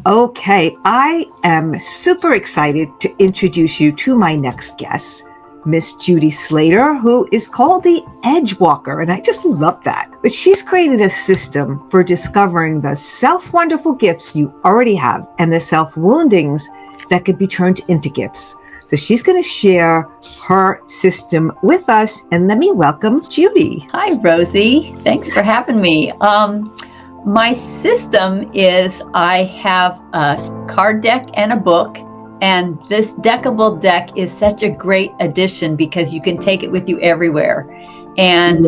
Okay, I am super excited to introduce you to my next guest, Miss Judy Slater, who is called the Edge Walker, and I just love that. But she's created a system for discovering the self-wonderful gifts you already have and the self-woundings that can be turned into gifts. So she's going to share her system with us, and let me welcome Judy. Hi, Rosie. Thanks for having me. My system is I have a card deck and a book, and this deckable deck is such a great addition because you can take it with you everywhere. And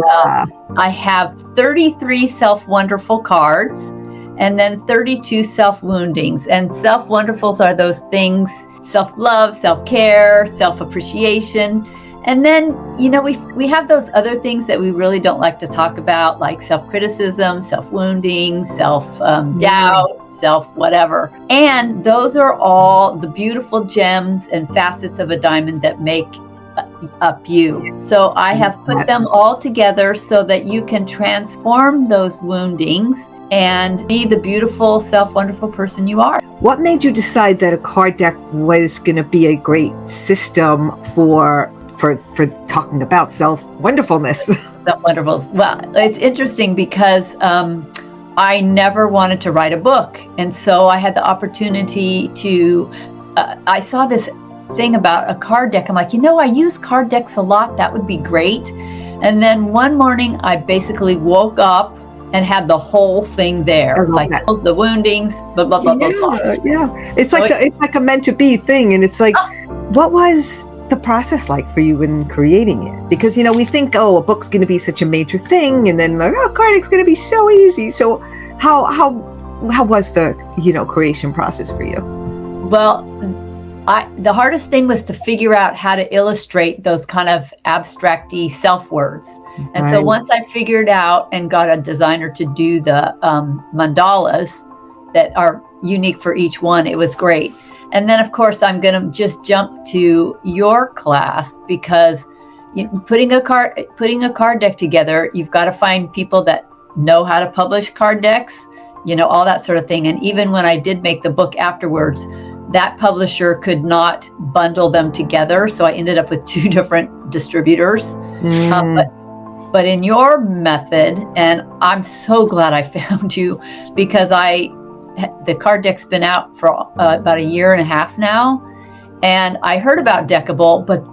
I have 33 self-wonderful cards and then 32 self-woundings. And self-wonderfuls are those things, self-love, self-care, self-appreciation. And then, we have those other things that we really don't like to talk about, like self-criticism, self-wounding, self-doubt, self-whatever. And those are all the beautiful gems and facets of a diamond that make up you. So I have put them all together so that you can transform those woundings and be the beautiful, self-wonderful person you are. What made you decide that a card deck was going to be a great system for talking about self-wonderfulness? Self-wonderfuls. Well, it's interesting because I never wanted to write a book. And so I had the opportunity to, I saw this thing about a card deck. I'm like, I use card decks a lot. That would be great. And then one morning I basically woke up and had the whole thing there. It's like the woundings, blah, blah, blah, blah, blah. Yeah. It's like a meant to be thing. And it's like, what was the process like for you in creating it? Because we think, a book's going to be such a major thing, and then card deck's going to be so easy. So how was the creation process for you? Well, the hardest thing was to figure out how to illustrate those kind of abstract-y self words. And so once I figured out and got a designer to do the mandalas that are unique for each one, it was great. And then, of course, I'm going to just jump to your class because putting a card deck together, you've got to find people that know how to publish card decks, all that sort of thing. And even when I did make the book afterwards, that publisher could not bundle them together. So I ended up with 2 different distributors. But in your method, and I'm so glad I found you because the card deck's been out for about a year and a half now, and I heard about Deckable, but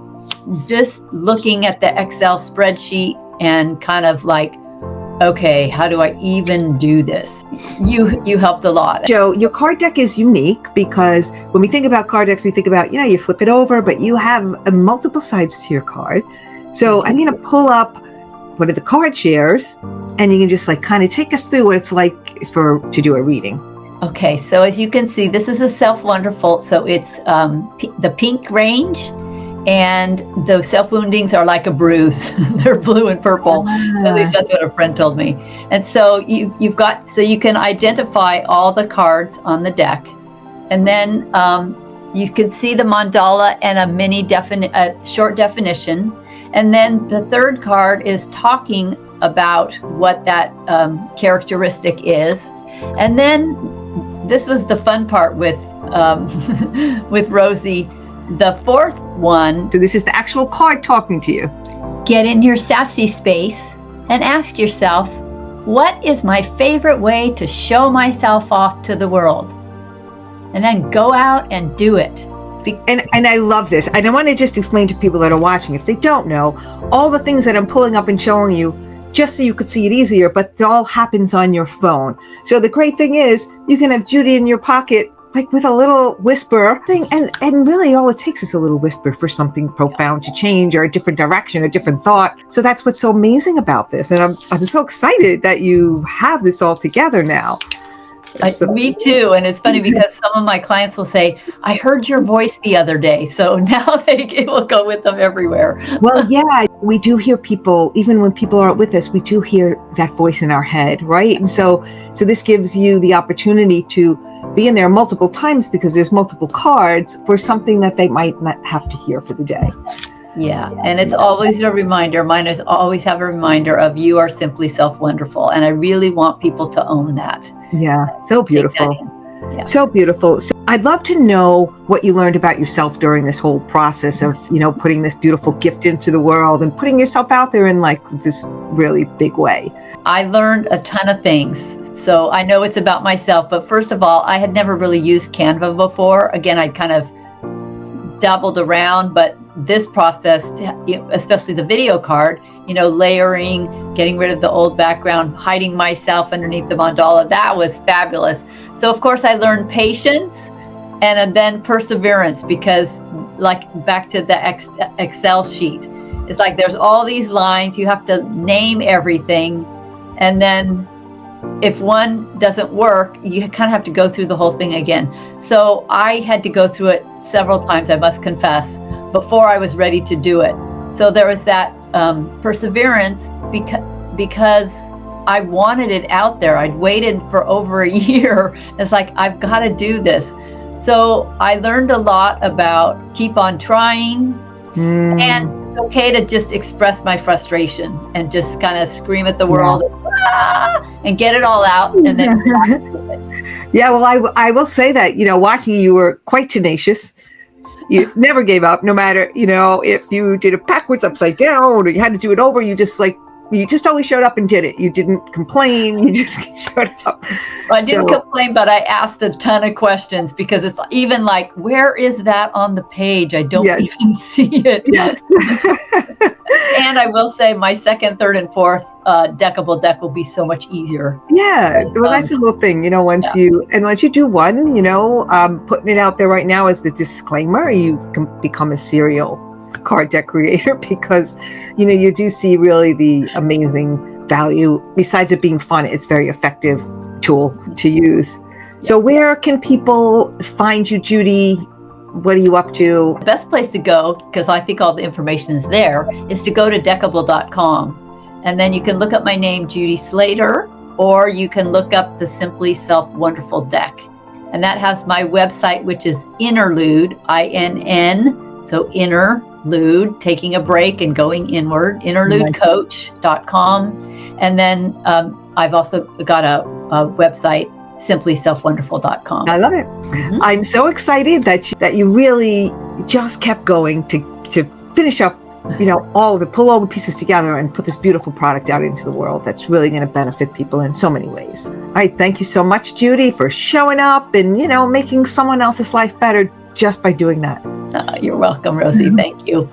just looking at the Excel spreadsheet and kind of like, okay, how do I even do this? You helped a lot. Joe, your card deck is unique because when we think about card decks, we think about, you flip it over, but you have multiple sides to your card. So I'm going to pull up one of the card shares, and you can just kind of take us through what it's like to do a reading. Okay, so as you can see, this is a self-wonderful. So it's the pink range, and the self-woundings are like a bruise. They're blue and purple. At least that's what a friend told me. And so you've got, so you can identify all the cards on the deck, and then you can see the mandala and a short definition. And then the third card is talking about what that characteristic is. And then this was the fun part with Rosie. The fourth one. So this is the actual card talking to you. Get in your sassy space and ask yourself, what is my favorite way to show myself off to the world? And then go out and do it. And I love this. And I want to just explain to people that are watching, if they don't know, all the things that I'm pulling up and showing you, just so you could see it easier, but it all happens on your phone. So the great thing is you can have Judy in your pocket, like with a little whisper thing. And really all it takes is a little whisper for something profound to change, or a different direction, a different thought. So that's what's so amazing about this. And I'm so excited that you have this all together now. Me too. And it's funny because some of my clients will say, I heard your voice the other day. So now it will go with them everywhere. Well, yeah, we do hear people, even when people aren't with us, we do hear that voice in our head, right? And so this gives you the opportunity to be in there multiple times because there's multiple cards for something that they might not have to hear for the day. Yeah, and it's always a reminder. Mine is always have a reminder of you are simply self-wonderful. And I really want people to own that. Yeah, so beautiful. Yeah. So beautiful. So I'd love to know what you learned about yourself during this whole process of, putting this beautiful gift into the world and putting yourself out there in like this really big way. I learned a ton of things. So I know it's about myself, but first of all, I had never really used Canva before. Again, I kind of dabbled around, but this process, especially the video card, layering, getting rid of the old background, hiding myself underneath the mandala, that was fabulous. So of course I learned patience and then perseverance, because like back to the Excel sheet, it's like there's all these lines, you have to name everything, and then if one doesn't work, you kind of have to go through the whole thing again. So I had to go through it several times, I must confess, before I was ready to do it. So there was that perseverance because I wanted it out there. I'd waited for over a year. It's like, I've got to do this. So I learned a lot about keep on trying, and it's okay to just express my frustration and just kind of scream at the world and get it all out. And then yeah, well, I will say that, watching you were quite tenacious. You never gave up, no matter, if you did it backwards, upside down, or you had to do it over, you just always showed up and did it. You didn't complain. You just showed up. Well, I didn't complain, but I asked a ton of questions, because it's even like, where is that on the page? I don't even see it. Yes. And I will say my second, third, and fourth deckable deck will be so much easier. Yeah. Well, that's the whole thing, once you do one, putting it out there right now as the disclaimer, you can become a serial card deck creator, because you do see really the amazing value. Besides it being fun, it's very effective tool to use. So where can people find you, Judy? What are you up to? The best place to go, because I think all the information is there, is to go to deckable.com, and then you can look up my name, Judy Slater, or you can look up the Simply Self Wonderful deck, and that has my website, which is Interlude, INN, so interlude, taking a break and going inward, interludecoach.com. And then I've also got a website, simplyselfwonderful.com. I love it. Mm-hmm. I'm so excited that you really just kept going to finish up, pull all the pieces together and put this beautiful product out into the world that's really going to benefit people in so many ways. All right. Thank you so much, Judy, for showing up and, making someone else's life better just by doing that. You're welcome, Rosie. Thank you.